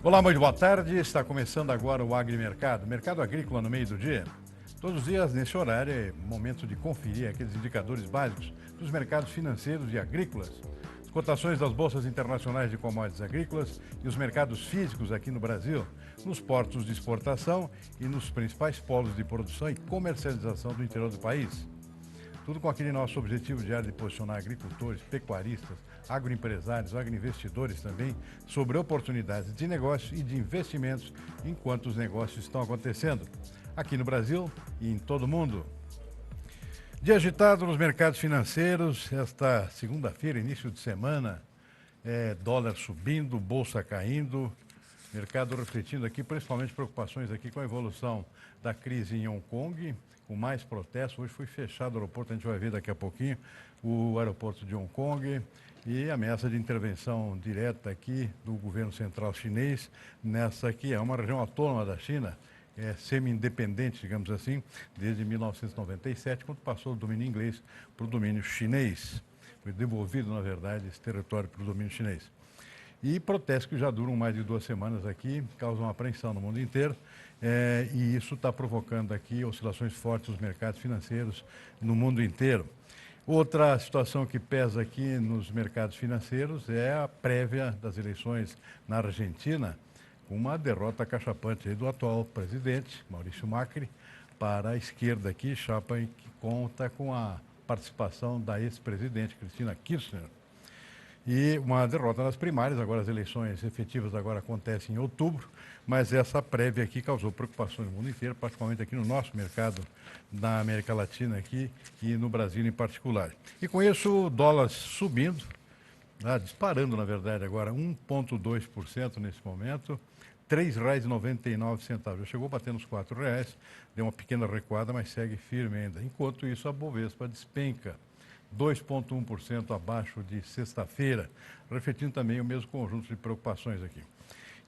Olá, muito boa tarde. Está começando agora o Agrimercado, mercado agrícola no meio do dia. Todos os dias, nesse horário, é momento de conferir aqueles indicadores básicos dos mercados financeiros e agrícolas, as cotações das bolsas internacionais de commodities agrícolas e os mercados físicos aqui no Brasil, nos portos de exportação e nos principais polos de produção e comercialização do interior do país. Tudo com aquele nosso objetivo diário de posicionar agricultores, pecuaristas, agroempresários, agroinvestidores também sobre oportunidades de negócio e de investimentos enquanto os negócios estão acontecendo aqui no Brasil e em todo o mundo. Dia agitado nos mercados financeiros, esta segunda-feira, início de semana, dólar subindo, bolsa caindo, mercado refletindo aqui, principalmente preocupações aqui com a evolução da crise em Hong Kong, com mais protestos. Hoje foi fechado o aeroporto, a gente vai ver daqui a pouquinho o aeroporto de Hong Kong e ameaça de intervenção direta aqui do governo central chinês nessa que é uma região autônoma da China, semi-independente, digamos assim, desde 1997, quando passou do domínio inglês para o domínio chinês. Foi devolvido, na verdade, esse território para o domínio chinês. E protestos que já duram mais de 2 semanas aqui, causam apreensão no mundo inteiro, e isso está provocando aqui oscilações fortes nos mercados financeiros no mundo inteiro. Outra situação que pesa aqui nos mercados financeiros é a prévia das eleições na Argentina, com uma derrota cachapante do atual presidente, Maurício Macri, para a esquerda aqui, chapa que conta com a participação da ex-presidente Cristina Kirchner. E uma derrota nas primárias, agora as eleições efetivas agora acontecem em outubro, mas essa prévia aqui causou preocupações no mundo inteiro, particularmente aqui no nosso mercado, na América Latina aqui e no Brasil em particular. E com isso o dólar subindo, disparando na verdade agora 1,2% nesse momento, R$ 3,99. Já chegou batendo os R$ 4,00, deu uma pequena recuada, mas segue firme ainda. Enquanto isso a Bovespa despenca 2,1% abaixo de sexta-feira, refletindo também o mesmo conjunto de preocupações aqui.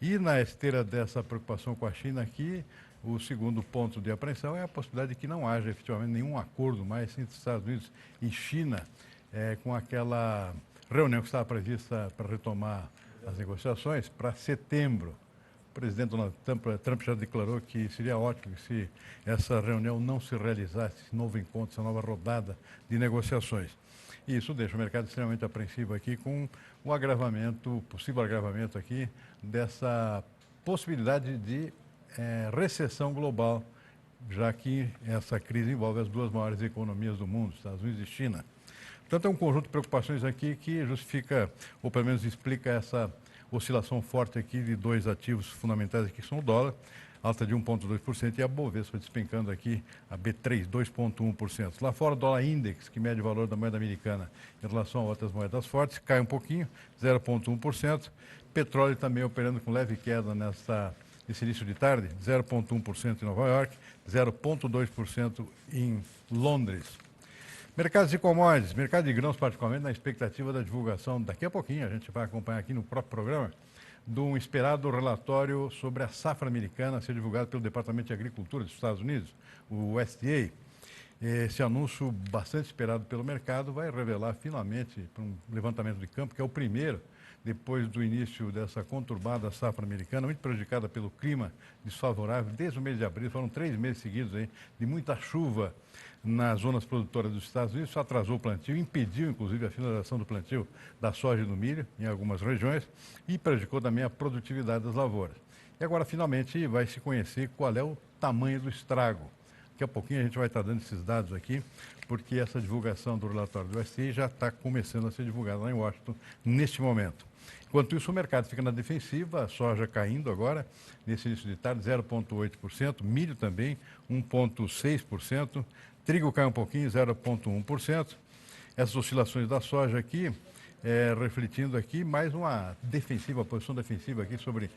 E na esteira dessa preocupação com a China aqui, o segundo ponto de apreensão é a possibilidade de que não haja efetivamente nenhum acordo mais entre Estados Unidos e China, com aquela reunião que estava prevista para retomar as negociações para setembro. O presidente Donald Trump já declarou que seria ótimo se essa reunião não se realizasse, esse novo encontro, essa nova rodada de negociações. E isso deixa o mercado extremamente apreensivo aqui com o agravamento, possível agravamento aqui, dessa possibilidade de recessão global, já que essa crise envolve as 2 maiores economias do mundo, Estados Unidos e China. Portanto, é um conjunto de preocupações aqui que justifica, ou pelo menos explica essa oscilação forte aqui de 2 ativos fundamentais aqui, que são o dólar, alta de 1,2%, e a Bovespa despencando aqui a B3, 2,1%. Lá fora, o dólar index, que mede o valor da moeda americana em relação a outras moedas fortes, cai um pouquinho, 0,1%. Petróleo também operando com leve queda nesse início de tarde, 0,1% em Nova York, 0,2% em Londres. Mercados de commodities, mercado de grãos particularmente, na expectativa da divulgação, daqui a pouquinho, a gente vai acompanhar aqui no próprio programa, de um esperado relatório sobre a safra americana a ser divulgado pelo Departamento de Agricultura dos Estados Unidos, o USDA. Esse anúncio bastante esperado pelo mercado vai revelar finalmente, para um levantamento de campo, que é o primeiro, depois do início dessa conturbada safra americana, muito prejudicada pelo clima desfavorável, desde o mês de abril, foram 3 meses seguidos aí, de muita chuva nas zonas produtoras dos Estados Unidos. Isso atrasou o plantio, impediu inclusive a finalização do plantio da soja e do milho em algumas regiões e prejudicou também a produtividade das lavouras. E agora finalmente vai se conhecer qual é o tamanho do estrago. Daqui a pouquinho a gente vai estar dando esses dados aqui, porque essa divulgação do relatório do USDA já está começando a ser divulgada lá em Washington neste momento. Enquanto isso, o mercado fica na defensiva, a soja caindo agora, nesse início de tarde, 0,8%, milho também, 1,6%, trigo cai um pouquinho, 0,1%. Essas oscilações da soja aqui, refletindo aqui mais uma defensiva, posição defensiva aqui sobre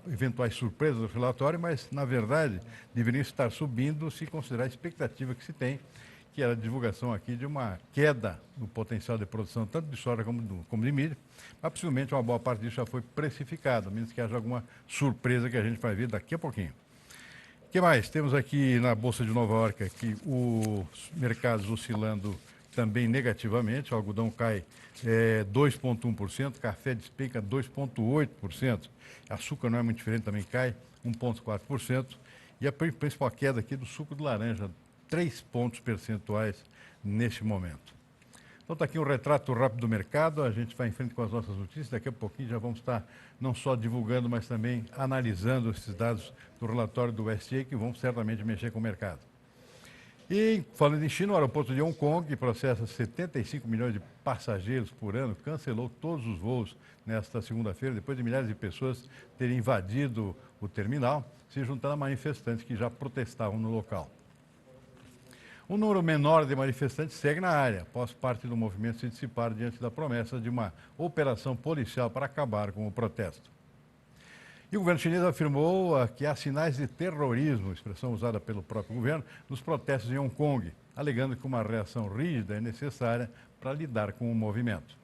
eventuais surpresas do relatório, mas, na verdade, deveriam estar subindo se considerar a expectativa que se tem, que era a divulgação aqui de uma queda no potencial de produção, tanto de soja como de milho, mas possivelmente uma boa parte disso já foi precificado, a menos que haja alguma surpresa que a gente vai ver daqui a pouquinho. O que mais? Temos aqui na Bolsa de Nova York aqui, os mercados oscilando também negativamente, o algodão cai 2,1%, café despenca 2,8%, açúcar não é muito diferente, também cai 1,4%, e a principal queda aqui do suco de laranja, 3 pontos percentuais neste momento. Então está aqui um retrato rápido do mercado, a gente vai em frente com as nossas notícias, daqui a pouquinho já vamos estar não só divulgando, mas também analisando esses dados do relatório do USDA, que vão certamente mexer com o mercado. E falando em China, o aeroporto de Hong Kong, que processa 75 milhões de passageiros por ano, cancelou todos os voos nesta segunda-feira, depois de milhares de pessoas terem invadido o terminal, se juntando a manifestantes que já protestavam no local. Um número menor de manifestantes segue na área, após parte do movimento se dissipar diante da promessa de uma operação policial para acabar com o protesto. E o governo chinês afirmou que há sinais de terrorismo, expressão usada pelo próprio governo, nos protestos em Hong Kong, alegando que uma reação rígida é necessária para lidar com o movimento.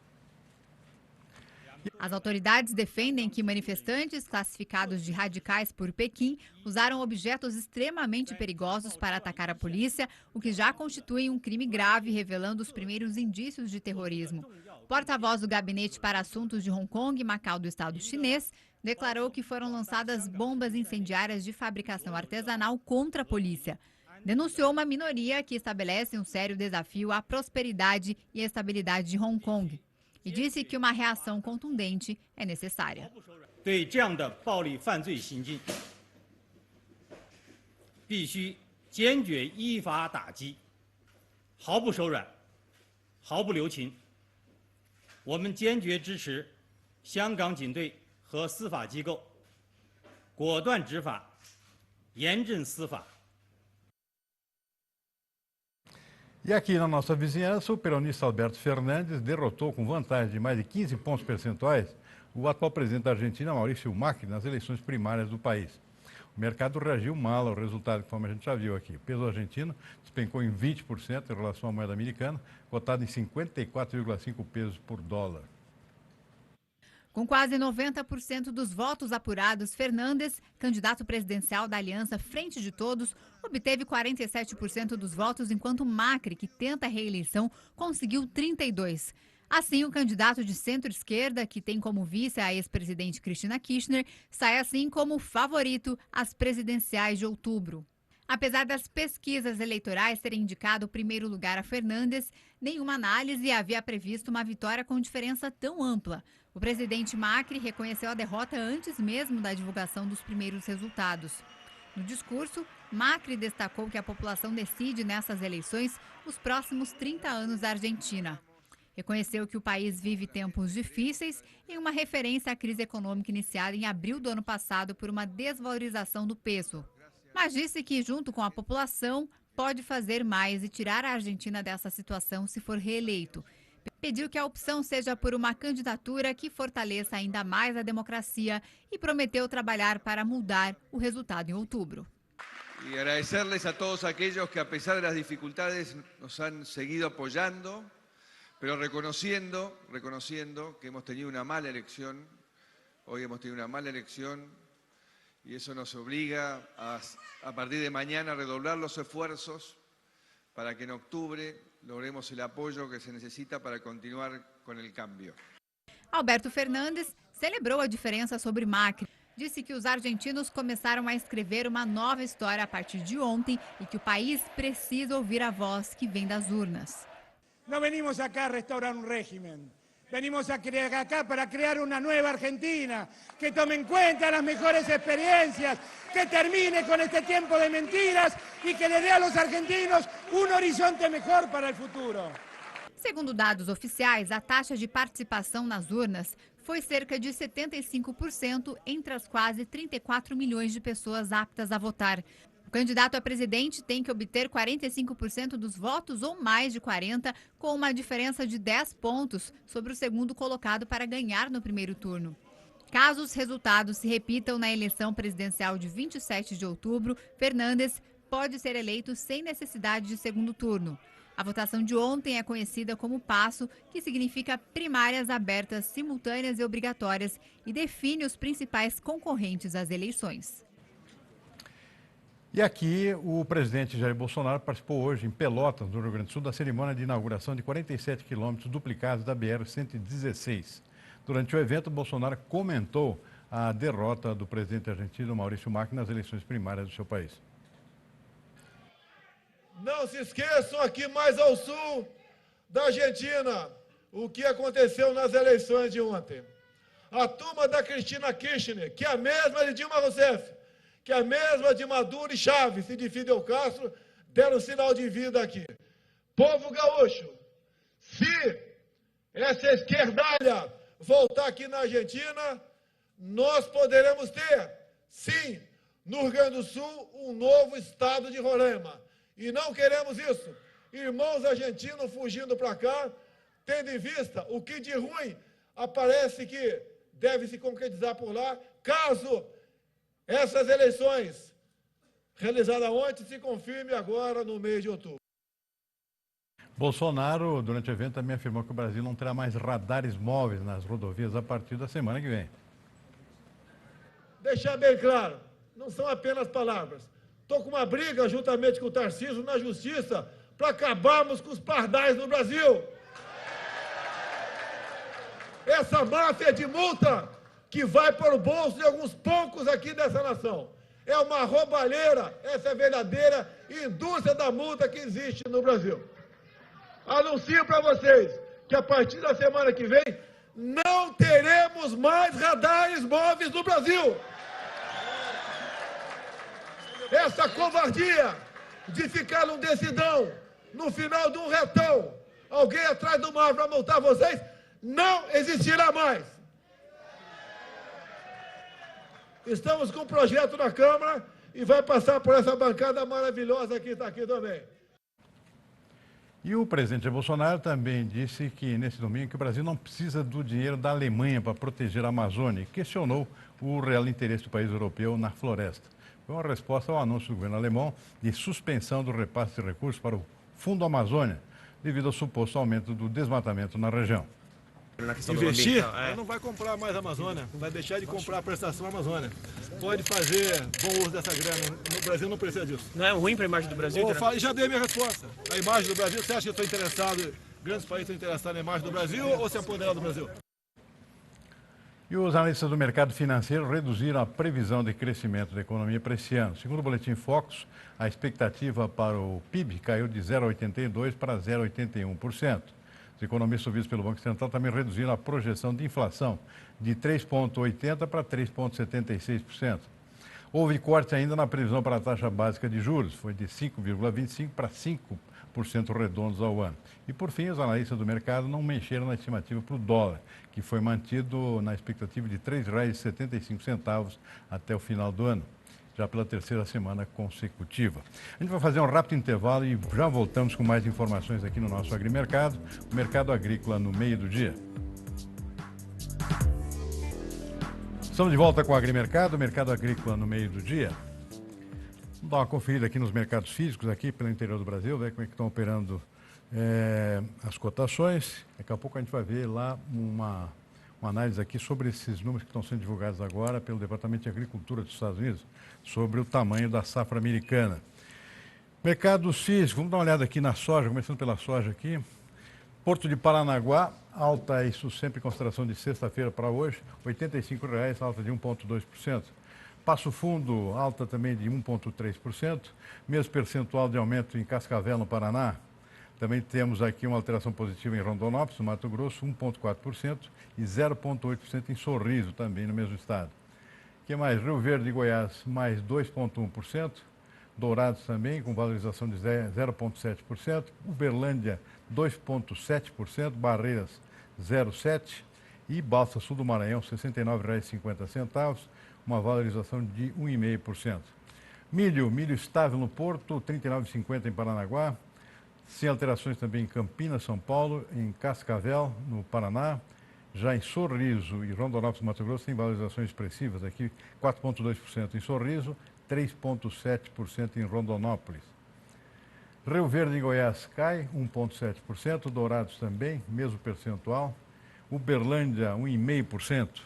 As autoridades defendem que manifestantes classificados de radicais por Pequim usaram objetos extremamente perigosos para atacar a polícia, o que já constitui um crime grave, revelando os primeiros indícios de terrorismo. O porta-voz do Gabinete para Assuntos de Hong Kong e Macau do Estado chinês declarou que foram lançadas bombas incendiárias de fabricação artesanal contra a polícia. Denunciou uma minoria que estabelece um sério desafio à prosperidade e à estabilidade de Hong Kong. E disse que uma reação contundente é necessária. 对这样的暴力犯罪行径，必须坚决依法打击，毫不手软，毫不留情。我们坚决支持香港警队和司法机构果断执法，严正司法。 E aqui na nossa vizinhança, o peronista Alberto Fernandes derrotou com vantagem de mais de 15 pontos percentuais o atual presidente da Argentina, Maurício Macri, nas eleições primárias do país. O mercado reagiu mal ao resultado, conforme a gente já viu aqui. O peso argentino despencou em 20% em relação à moeda americana, cotado em 54,5 pesos por dólar. Com quase 90% dos votos apurados, Fernandes, candidato presidencial da Aliança Frente de Todos, obteve 47% dos votos, enquanto Macri, que tenta a reeleição, conseguiu 32%. Assim, o candidato de centro-esquerda, que tem como vice a ex-presidente Cristina Kirchner, sai assim como favorito às presidenciais de outubro. Apesar das pesquisas eleitorais terem indicado o primeiro lugar a Fernandes, nenhuma análise havia previsto uma vitória com diferença tão ampla. O presidente Macri reconheceu a derrota antes mesmo da divulgação dos primeiros resultados. No discurso, Macri destacou que a população decide nessas eleições os próximos 30 anos da Argentina. Reconheceu que o país vive tempos difíceis em uma referência à crise econômica iniciada em abril do ano passado por uma desvalorização do peso. Mas disse que, junto com a população, pode fazer mais e tirar a Argentina dessa situação se for reeleito. Pediu que a opção seja por uma candidatura que fortaleça ainda mais a democracia e prometeu trabalhar para mudar o resultado em outubro. Y agradecerles a todos aquellos que, a pesar de las dificultades, nos han seguido apoyando, pero reconociendo que hemos tenido una mala elección. Hoy hemos tenido una mala elección y eso nos obliga a partir de mañana a redoblar los esfuerzos para que en octubre logremos el apoyo que se necesita para continuar con el cambio. Alberto Fernandes celebrou a diferença sobre Macri. Disse que os argentinos começaram a escrever uma nova história a partir de ontem e que o país precisa ouvir a voz que vem das urnas. No venimos acá a restaurar un régimen, venimos acá para crear una nueva Argentina, que tome en cuenta las mejores experiencias, que termine con este tiempo de mentiras y que le dé a los argentinos un horizonte mejor para el futuro. Segundo dados oficiais, a taxa de participação nas urnas foi cerca de 75% entre as quase 34 milhões de pessoas aptas a votar. O candidato a presidente tem que obter 45% dos votos ou mais de 40%, com uma diferença de 10 pontos sobre o segundo colocado para ganhar no primeiro turno. Caso os resultados se repitam na eleição presidencial de 27 de outubro, Fernandes pode ser eleito sem necessidade de segundo turno. A votação de ontem é conhecida como passo, que significa primárias abertas, simultâneas e obrigatórias, e define os principais concorrentes às eleições. E aqui o presidente Jair Bolsonaro participou hoje em Pelotas, no Rio Grande do Sul, da cerimônia de inauguração de 47 quilômetros duplicados da BR-116. Durante o evento, Bolsonaro comentou a derrota do presidente argentino Maurício Macri nas eleições primárias do seu país. Não se esqueçam aqui mais ao sul da Argentina o que aconteceu nas eleições de ontem. A turma da Cristina Kirchner, que é a mesma de Dilma Rousseff, que é a mesma de Maduro e Chaves e de Fidel Castro, deram sinal de vida aqui. Povo gaúcho, se essa esquerdalha voltar aqui na Argentina, nós poderemos ter, sim, no Rio Grande do Sul, um novo estado de Roraima. E não queremos isso. Irmãos argentinos fugindo para cá, tendo em vista o que de ruim aparece que deve se concretizar por lá, caso essas eleições realizadas ontem se confirmem agora no mês de outubro. Bolsonaro, durante o evento, também afirmou que o Brasil não terá mais radares móveis nas rodovias a partir da semana que vem. Deixar bem claro, não são apenas palavras. Estou com uma briga, juntamente com o Tarcísio, na Justiça, para acabarmos com os pardais no Brasil. Essa máfia de multa que vai para o bolso de alguns poucos aqui dessa nação. É uma roubalheira, essa é a verdadeira indústria da multa que existe no Brasil. Anuncio para vocês que a partir da semana que vem não teremos mais radares móveis no Brasil. Essa covardia de ficar num decidão, no final de um retão, alguém atrás do mar para multar vocês, não existirá mais. Estamos com um projeto na Câmara e vai passar por essa bancada maravilhosa que está aqui também. E o presidente Bolsonaro também disse que, nesse domingo, que o Brasil não precisa do dinheiro da Alemanha para proteger a Amazônia e questionou o real interesse do país europeu na floresta. Foi uma resposta ao anúncio do governo alemão de suspensão do repasse de recursos para o Fundo Amazônia, devido ao suposto aumento do desmatamento na região. Investir, não vai comprar mais a Amazônia, vai deixar de comprar a prestação Amazônia. Pode fazer bom uso dessa grana, o Brasil não precisa disso. Não é ruim para a imagem do Brasil? Já dei a minha resposta. A imagem do Brasil, você acha que eu estou interessado, grandes países estão interessados na imagem do Brasil ou se apoderar do Brasil? E os analistas do mercado financeiro reduziram a previsão de crescimento da economia para esse ano. Segundo o Boletim Focus, a expectativa para o PIB caiu de 0,82% para 0,81%. Os economistas ouvidos pelo Banco Central também reduziram a projeção de inflação de 3,80% para 3,76%. Houve corte ainda na previsão para a taxa básica de juros, foi de 5,25% para 5% redondos ao ano. E, por fim, os analistas do mercado não mexeram na estimativa para o dólar, que foi mantido na expectativa de R$ 3,75 até o final do ano, já pela terceira semana consecutiva. A gente vai fazer um rápido intervalo e já voltamos com mais informações aqui no nosso Agrimercado, o mercado agrícola no meio do dia. Estamos de volta com o Agrimercado, o mercado agrícola no meio do dia. Vamos dar uma conferida aqui nos mercados físicos, aqui pelo interior do Brasil, ver como é que estão operando as cotações. Daqui a pouco a gente vai ver lá uma análise aqui sobre esses números que estão sendo divulgados agora pelo Departamento de Agricultura dos Estados Unidos, sobre o tamanho da safra americana. Mercados físicos, vamos dar uma olhada aqui na soja, começando pela soja aqui. Porto de Paranaguá, alta, isso sempre em consideração de sexta-feira para hoje, R$ 85,00, alta de 1,2%. Passo Fundo, alta também de 1,3%, mesmo percentual de aumento em Cascavel, no Paraná. Também temos aqui uma alteração positiva em Rondonópolis, no Mato Grosso, 1,4% e 0,8% em Sorriso, também no mesmo estado. O que mais? Rio Verde e Goiás, mais 2,1%. Dourados também, com valorização de 0,7%. Uberlândia, 2,7%. Barreiras, 0,7%. E Balsa Sul do Maranhão, R$ 69,50, uma valorização de 1,5%. Milho estável no Porto, R$ 39,50 em Paranaguá. Sem alterações também em Campinas, São Paulo, em Cascavel, no Paraná. Já em Sorriso e Rondonópolis, Mato Grosso, tem valorizações expressivas aqui, 4,2% em Sorriso, 3,7% em Rondonópolis. Rio Verde, em Goiás, cai 1,7%, Dourados também, mesmo percentual. Uberlândia, 1,5%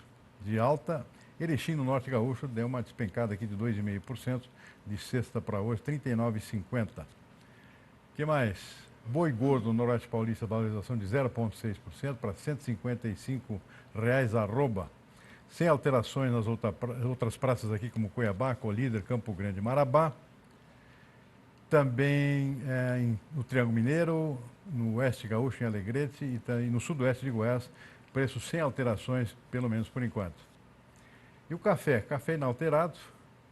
de alta Erechim, no Norte Gaúcho, deu uma despencada aqui de 2,5%, de sexta para hoje, R$ 39,50. O que mais? Boi gordo no Noroeste Paulista, valorização de 0,6% para R$ 155 arroba. Sem alterações nas outras praças aqui, como Cuiabá, Colíder, Campo Grande e Marabá. Também no Triângulo Mineiro, no Oeste Gaúcho, em Alegrete, e no Sudoeste de Goiás, preços sem alterações, pelo menos por enquanto. E o café? Café inalterado,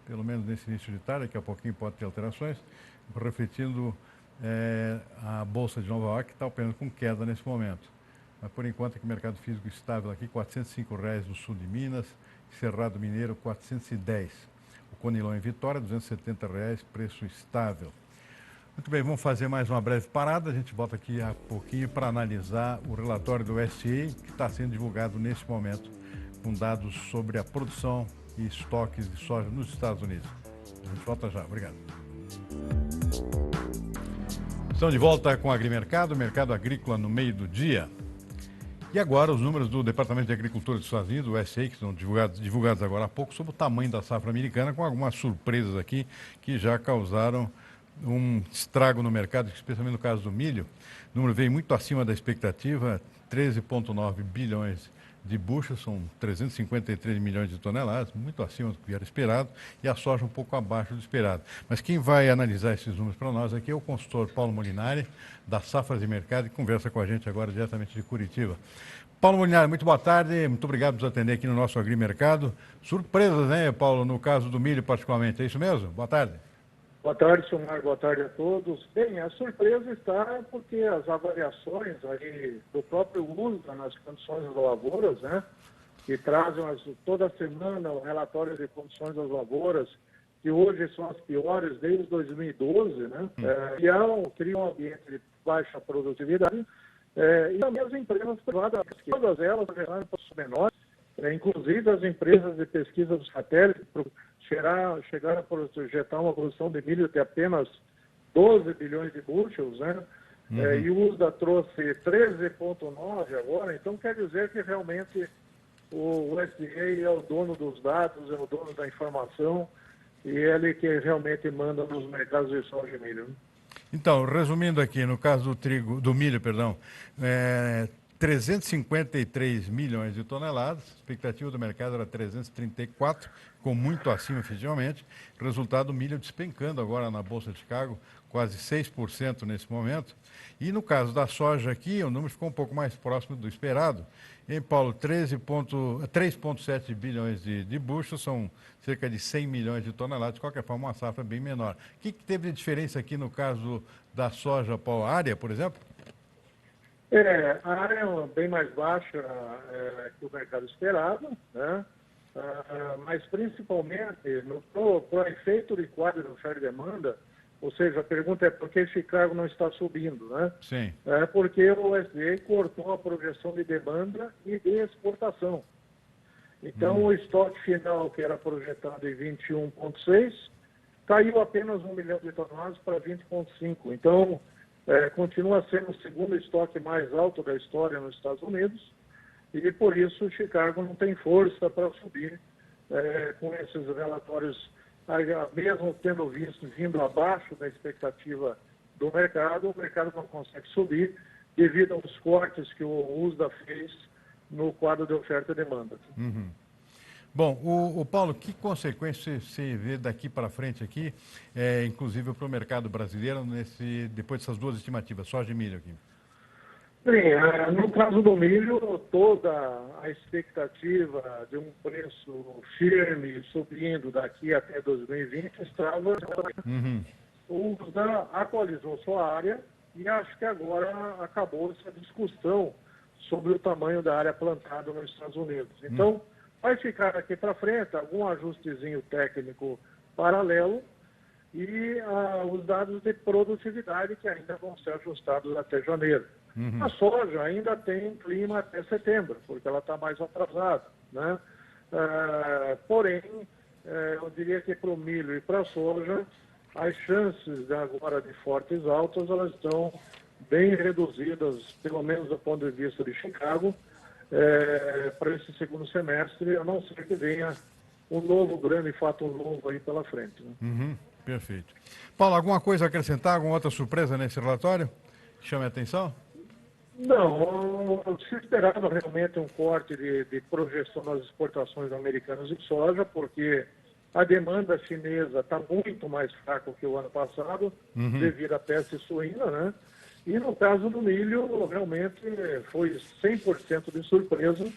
pelo menos nesse início de tarde, daqui a pouquinho pode ter alterações, refletindo a Bolsa de Nova York, que está operando com queda nesse momento. Mas por enquanto aqui o mercado físico estável aqui, R$ 405 no sul de Minas, Cerrado Mineiro, R$ 410. O Conilon em Vitória, R$ 270, preço estável. Muito bem, vamos fazer mais uma breve parada. A gente volta aqui a pouquinho para analisar o relatório do USDA, que está sendo divulgado nesse momento, com dados sobre a produção e estoques de soja nos Estados Unidos. A gente volta já. Obrigado. Estamos de volta com o Agrimercado, mercado agrícola no meio do dia. E agora os números do Departamento de Agricultura dos Estados Unidos, do USDA, que são divulgados agora há pouco, sobre o tamanho da safra americana, com algumas surpresas aqui que já causaram um estrago no mercado, especialmente no caso do milho. O número veio muito acima da expectativa, 13,9 bilhões de buchas, são 353 milhões de toneladas, muito acima do que era esperado, e a soja um pouco abaixo do esperado. Mas quem vai analisar esses números para nós aqui é o consultor Paulo Molinari, da Safras e Mercado, que conversa com a gente agora diretamente de Curitiba. Paulo Molinari, muito boa tarde, muito obrigado por nos atender aqui no nosso Agrimercado. Surpresas, né, Paulo, no caso do milho particularmente, é isso mesmo? Boa tarde. Boa tarde, senhor Marco. Boa tarde a todos. Bem, a surpresa está porque as avaliações aí do próprio USDA nas condições das lavouras, né, que trazem toda semana o relatório de condições das lavouras, que hoje são as piores desde 2012, né, criam um ambiente de baixa produtividade, e também as empresas privadas, todas elas chegaram para os menores, inclusive as empresas de pesquisa do satélite, chegaram a projetar uma produção de milho de apenas 12 bilhões de bushels, né? E o USDA trouxe 13,9 agora, então quer dizer que realmente o USDA é o dono dos dados, é o dono da informação, e ele que realmente manda nos mercados de soja e milho. Então, resumindo aqui, no caso do milho, 353 milhões de toneladas, a expectativa do mercado era 334, com muito acima efetivamente. Resultado, o milho despencando agora na Bolsa de Chicago, quase 6% nesse momento. E no caso da soja aqui, o número ficou um pouco mais próximo do esperado. Em Paulo, 3,7 bilhões de buchos, são cerca de 100 milhões de toneladas, de qualquer forma uma safra bem menor. O que teve de diferença aqui no caso da soja, Paulo? A área, por exemplo? A área é bem mais baixa que o mercado esperado, né? Mas principalmente para o efeito de quadro de oferta e demanda, ou seja, a pergunta é por que Chicago não está subindo, né? Sim. É porque o USDA cortou a projeção de demanda e de exportação. Então o estoque final, que era projetado em 21,6, caiu apenas 1 milhão de toneladas para 20,5. Então continua sendo o segundo estoque mais alto da história nos Estados Unidos, e por isso Chicago não tem força para subir com esses relatórios, mesmo tendo vindo abaixo da expectativa do mercado, o mercado não consegue subir devido aos cortes que o USDA fez no quadro de oferta e demanda. Bom, o Paulo, que consequências você vê daqui para frente aqui, inclusive para o mercado brasileiro, depois dessas duas estimativas, soja e milho aqui? Bem, no caso do milho, toda a expectativa de um preço firme subindo daqui até 2020 estava... O USDA atualizou sua área e acho que agora acabou essa discussão sobre o tamanho da área plantada nos Estados Unidos. Então, vai ficar aqui para frente algum ajustezinho técnico paralelo e os dados de produtividade que ainda vão ser ajustados até janeiro. A soja ainda tem clima até setembro, porque ela está mais atrasada, né? Porém, eu diria que para o milho e para a soja, as chances agora de fortes altas, elas estão bem reduzidas, pelo menos do ponto de vista de Chicago, para esse segundo semestre, a não ser que venha um novo grande fato novo aí pela frente. Né? Perfeito. Paulo, alguma coisa a acrescentar, alguma outra surpresa nesse relatório que chame a atenção? Não, se esperava realmente um corte de projeção nas exportações americanas de soja, porque a demanda chinesa está muito mais fraca que o ano passado, devido à peste suína, né? E no caso do milho, realmente foi 100% de surpresa,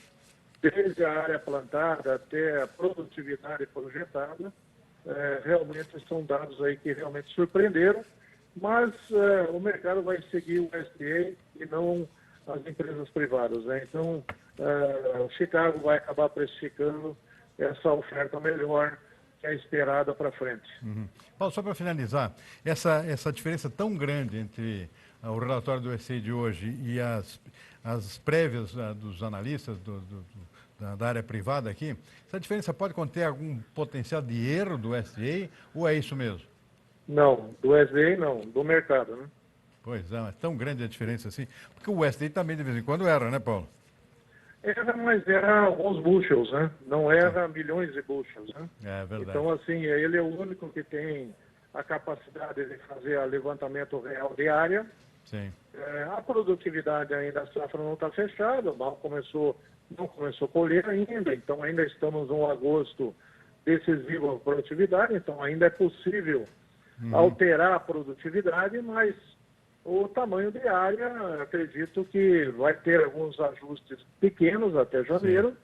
desde a área plantada até a produtividade projetada. Realmente são dados aí que realmente surpreenderam, mas o mercado vai seguir o USDA e não as empresas privadas, né? Então, o Chicago vai acabar precificando essa oferta melhor que é esperada para frente. Paulo, só para finalizar, essa diferença tão grande entre o relatório do USDA de hoje e as prévias dos analistas da área privada aqui, essa diferença pode conter algum potencial de erro do USDA ou é isso mesmo? Não, do USDA não, do mercado, né? Pois é, tão grande a diferença assim, porque o USDA também de vez em quando erra, né, Paulo? Era, mas era alguns bushels, né? Não era milhões de bushels, né? É verdade. Então, assim, ele é o único que tem a capacidade de fazer o levantamento real de área. Sim. A produtividade ainda, a safra não está fechada, não começou a colher ainda, então ainda estamos no agosto decisivo a produtividade, então ainda é possível alterar a produtividade, mas o tamanho de área, acredito que vai ter alguns ajustes pequenos até janeiro,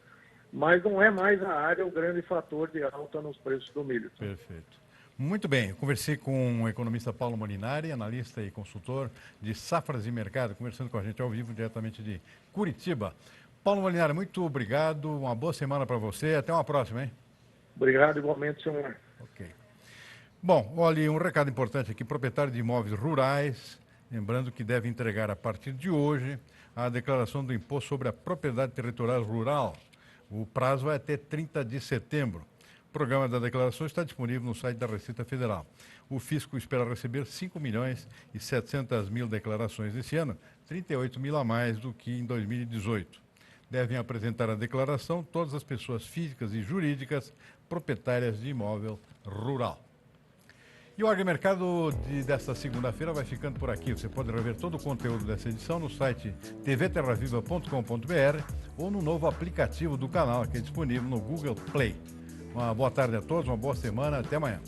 mas não é mais a área o grande fator de alta nos preços do milho. Perfeito. Muito bem, eu conversei com o economista Paulo Molinari, analista e consultor de safras e mercado, conversando com a gente ao vivo diretamente de Curitiba. Paulo Molinari, muito obrigado, uma boa semana para você, até uma próxima, hein? Obrigado igualmente, senhor. Ok. Bom, olha, um recado importante aqui, proprietário de imóveis rurais, lembrando que deve entregar a partir de hoje a declaração do Imposto sobre a Propriedade Territorial Rural. O prazo é até 30 de setembro. O programa da declaração está disponível no site da Receita Federal. O fisco espera receber 5.700.000 declarações esse ano, 38 mil a mais do que em 2018. Devem apresentar a declaração todas as pessoas físicas e jurídicas proprietárias de imóvel rural. E o AgriMercado desta segunda-feira vai ficando por aqui. Você pode rever todo o conteúdo dessa edição no site tvterraviva.com.br ou no novo aplicativo do canal, que é disponível no Google Play. Uma boa tarde a todos, uma boa semana, até amanhã.